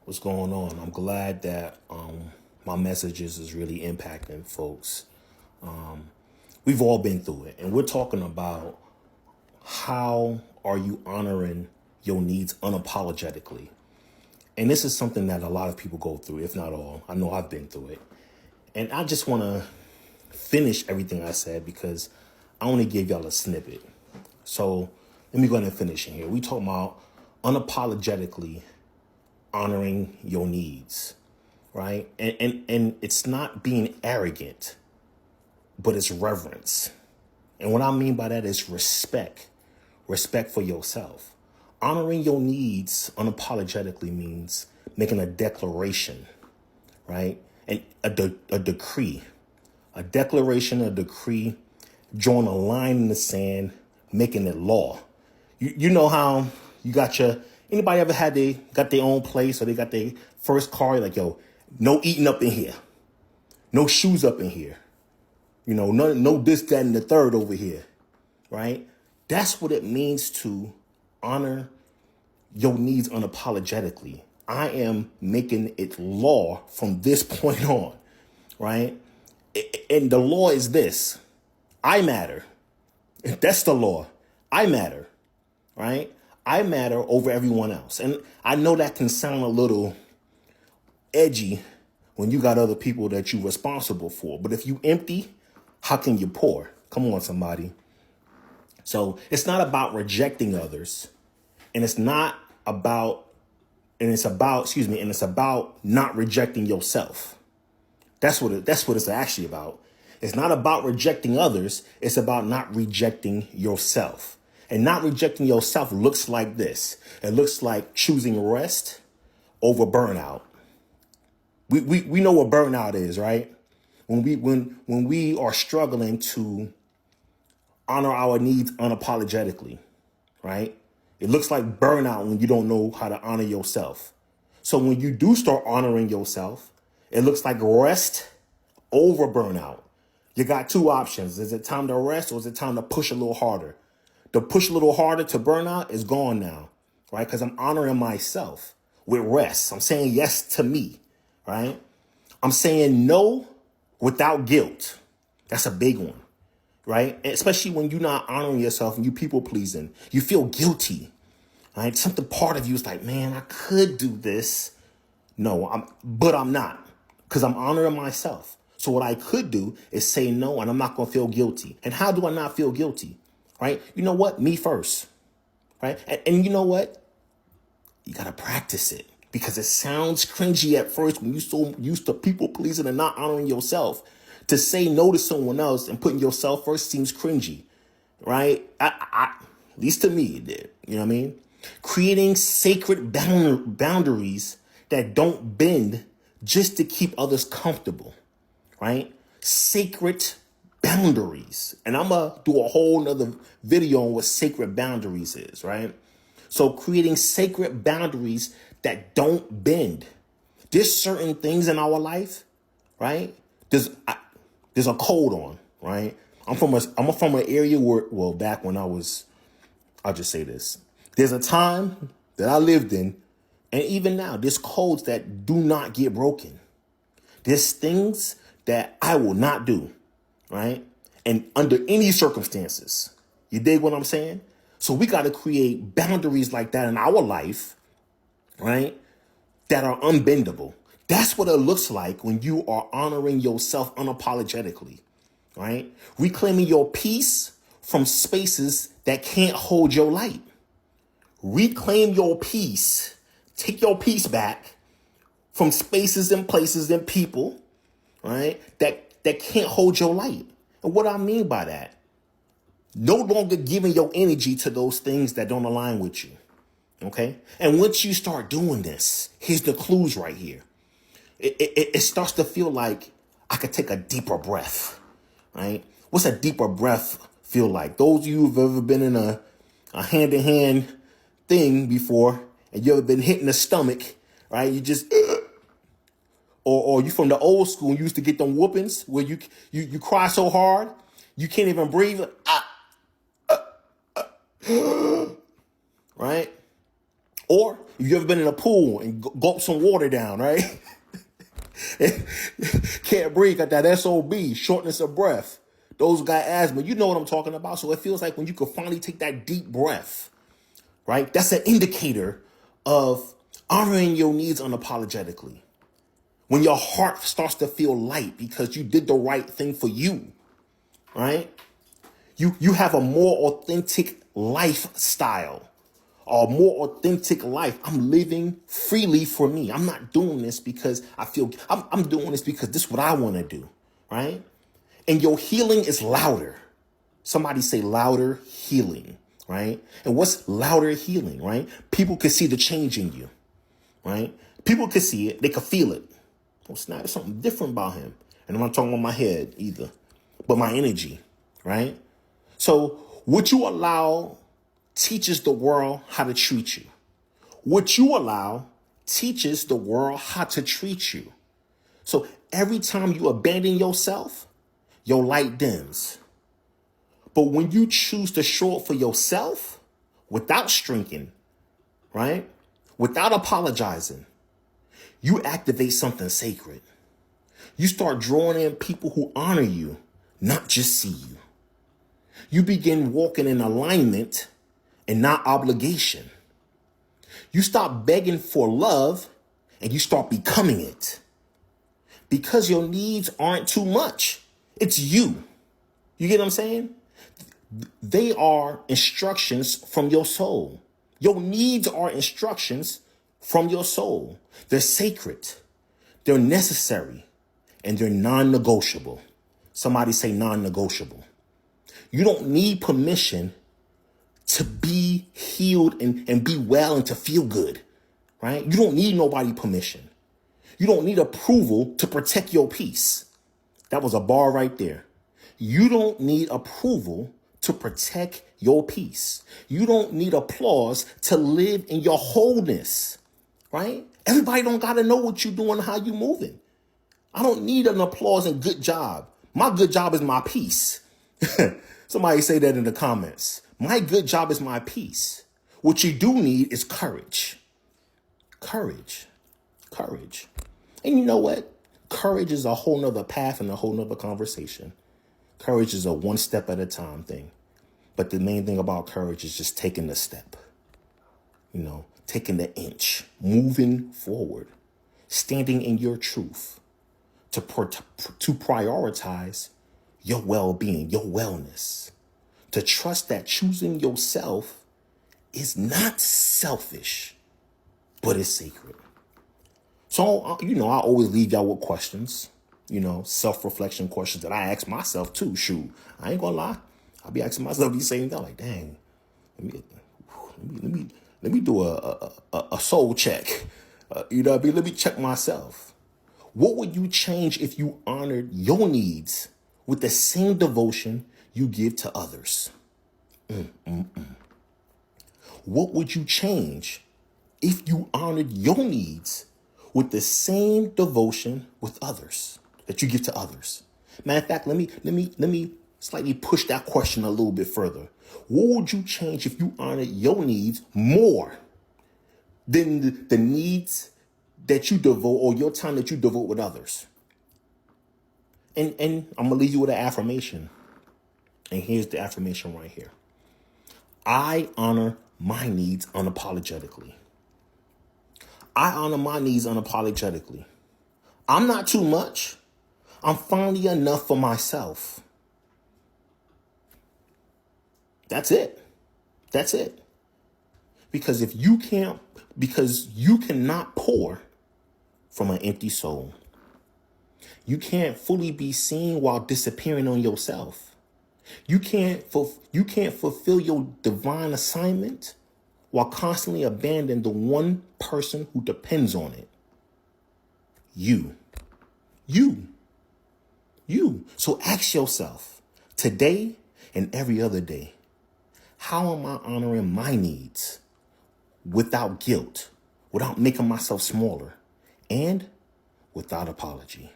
What's going on? I'm glad that my messages is really impacting folks. We've all been through it, and we're talking about how are you honoring your needs unapologetically. And this is something that a lot of people go through, if not all. I know I've been through it. And I just want to finish everything I said because I only gave y'all a snippet. So let me go ahead and finish in here. We talking about unapologetically honoring your needs, right? And it's not being arrogant, but it's reverence. And what I mean by that is respect for yourself. Honoring your needs unapologetically means making a declaration, right? And a decree, a declaration, a decree, drawing a line in the sand, making it law. You know how you got anybody ever got their own place or they got their first car? You're like, yo, no eating up in here. No shoes up in here. No this, that, and the third over here, right? That's what it means to honor your needs unapologetically. I am making it law from this point on, right? And the law is this: I matter. That's the law. I matter, right? I matter over everyone else. And I know that can sound a little edgy when you got other people that you're responsible for. But if you empty, how can you pour? Come on, somebody. So it's not about rejecting others. And it's about not rejecting yourself. That's what it's actually about. It's not about rejecting others. It's about not rejecting yourself. And not rejecting yourself looks like this. It looks like choosing rest over burnout. We know what burnout is, right? When we are struggling to honor our needs unapologetically, right? It looks like burnout when you don't know how to honor yourself. So when you do start honoring yourself, it looks like rest over burnout. You got two options. Is it time to rest or is it time to push a little harder? The push a little harder to burnout is gone now, right? Because I'm honoring myself with rest. I'm saying yes to me, right? I'm saying no without guilt. That's a big one, right? And especially when you're not honoring yourself and you people pleasing, you feel guilty, right? Something part of you is like, man, I could do this. No, but I'm not, because I'm honoring myself. So what I could do is say no, and I'm not going to feel guilty. And how do I not feel guilty? Right? You know what? Me first. Right? And you know what? You got to practice it because it sounds cringy at first when you're so used to people pleasing and not honoring yourself. To say no to someone else and putting yourself first seems cringy. Right? At least to me, it did. You know what I mean? Creating sacred boundaries that don't bend just to keep others comfortable. Right? Sacred boundaries. And I'm going to do a whole nother video on what sacred boundaries is, right? So creating sacred boundaries that don't bend. There's certain things in our life, right? There's a code on, right? I'm from an area where, well, back when I'll just say this. There's a time that I lived in, and even now, there's codes that do not get broken. There's things that I will not do, right? And under any circumstances, you dig what I'm saying? So we got to create boundaries like that in our life, right? That are unbendable. That's what it looks like when you are honoring yourself unapologetically, right? Reclaiming your peace from spaces that can't hold your light. Reclaim your peace. Take your peace back from spaces and places and people, right? That can't hold your light. And what I mean by that, no longer giving your energy to those things that don't align with you. Okay. And once you start doing this, here's the clues right here. It starts to feel like I could take a deeper breath, right? What's a deeper breath feel like? Those of you who've ever been in a hand-to-hand thing before and you ever been hit in the stomach, right? You just, or you from the old school and you used to get them whoopings where you cry so hard, you can't even breathe. Right? Or You ever been in a pool and gulp some water down, right? Can't breathe, got that SOB, shortness of breath. Those who got asthma, you know what I'm talking about. So it feels like when you can finally take that deep breath, right? That's an indicator of honoring your needs unapologetically. When your heart starts to feel light because you did the right thing for you, right? You have a more authentic lifestyle, a more authentic life. I'm living freely for me. I'm not doing this because I'm doing this because this is what I want to do, right? And your healing is louder. Somebody say louder healing, right? And what's louder healing, right? People can see the change in you, right? People can see it. They can feel it. Oh, snap, there's something different about him. And I'm not talking about my head either, but my energy, right? So what you allow teaches the world how to treat you. What you allow teaches the world how to treat you. So every time you abandon yourself, your light dims. But when you choose to show up for yourself without shrinking, right? Without apologizing, you activate something sacred. You start drawing in people who honor you, not just see you. You begin walking in alignment and not obligation. You stop begging for love and you start becoming it. Because your needs aren't too much. It's you. You get what I'm saying? They are instructions from your soul. Your needs are instructions from your soul. They're sacred. They're necessary. And they're non-negotiable. Somebody say non-negotiable. You don't need permission to be healed and be well and to feel good, right? You don't need nobody permission. You don't need approval to protect your peace. That was a bar right there. You don't need approval to protect your peace. You don't need applause to live in your wholeness, right? Everybody don't got to know what you're doing, how you moving. I don't need an applause and good job. My good job is my peace. Somebody say that in the comments. My good job is my peace. What you do need is courage. Courage. Courage. And you know what? Courage is a whole nother path and a whole nother conversation. Courage is a one step at a time thing. But the main thing about courage is just taking the step. You know, taking the inch, moving forward, standing in your truth to prioritize your well-being, your wellness, to trust that choosing yourself is not selfish, but it's sacred. So, you know, I always leave y'all with questions, you know, self-reflection questions that I ask myself too. Shoot, I ain't gonna lie. I'll be asking myself these same things like, dang, let me do a soul check. You know what I mean? Let me check myself. What would you change if you honored your needs with the same devotion you give to others? What would you change if you honored your needs with the same devotion with others that you give to others? Matter of fact, let me slightly push that question a little bit further. What would you change if you honored your needs more than the needs that you devote or your time that you devote with others? And I'm gonna leave you with an affirmation. And here's the affirmation right here. I honor my needs unapologetically. I honor my needs unapologetically. I'm not too much. I'm finally enough for myself. That's it. That's it. Because you cannot pour from an empty soul. You can't fully be seen while disappearing on yourself. You can't fulfill your divine assignment while constantly abandoning the one person who depends on it. You. So ask yourself today and every other day, how am I honoring my needs without guilt, without making myself smaller, and without apology?